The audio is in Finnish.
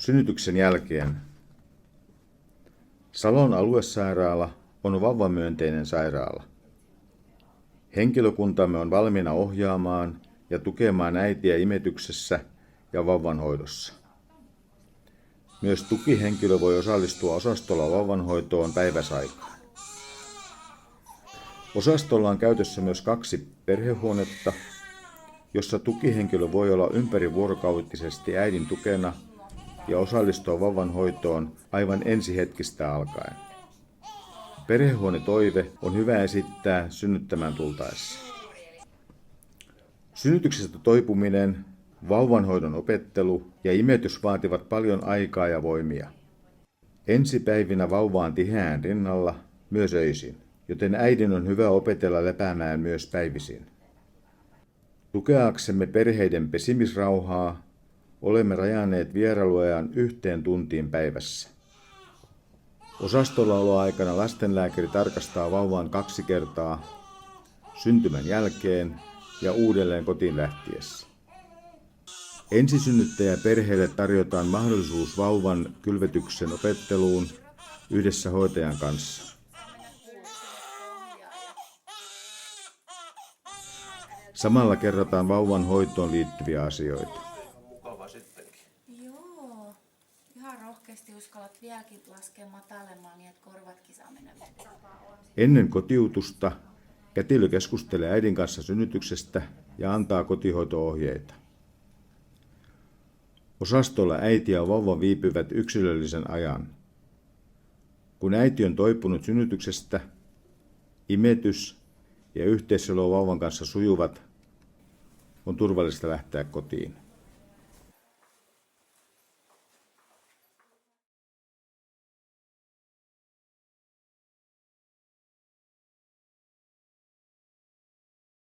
Synnytyksen jälkeen. Salon aluesairaala on vauvamyönteinen sairaala. Henkilökuntamme on valmiina ohjaamaan ja tukemaan äitiä imetyksessä ja vauvanhoidossa. Myös tukihenkilö voi osallistua osastolla vauvanhoitoon päiväsaikaan. Osastolla on käytössä myös 2 perhehuonetta, jossa tukihenkilö voi olla ympärivuorokautisesti äidin tukena ja osallistua vauvanhoitoon aivan ensihetkistä alkaen. Perhehuonetoive on hyvä esittää synnyttämään tultaessa. Synnytyksestä toipuminen, vauvanhoidon opettelu ja imetys vaativat paljon aikaa ja voimia. Ensipäivinä vauva on tiheään rinnalla, myös öisin, joten äidin on hyvä opetella lepäämään myös päivisin. Tukeaksemme perheiden pesimisrauhaa olemme rajanneet vierailuajan 1 tuntiin päivässä. Osastolla oloaikana lastenlääkäri tarkastaa vauvan 2 kertaa, syntymän jälkeen ja uudelleen kotiin lähtiessä. Ensisynnyttäjäperheille tarjotaan mahdollisuus vauvan kylvetyksen opetteluun yhdessä hoitajan kanssa. Samalla kerrotaan vauvan hoitoon liittyviä asioita. Joo, ihan rohkeasti uskallat vieläkin laskea matalemmaan niin, että korvatkin saa mennä. Ennen kotiutusta kätilö keskustelee äidin kanssa synnytyksestä ja antaa kotihoito-ohjeita. Osastolla äiti ja vauva viipyvät yksilöllisen ajan. Kun äiti on toipunut synnytyksestä, imetys ja yhteiselo vauvan kanssa sujuvat, on turvallista lähteä kotiin.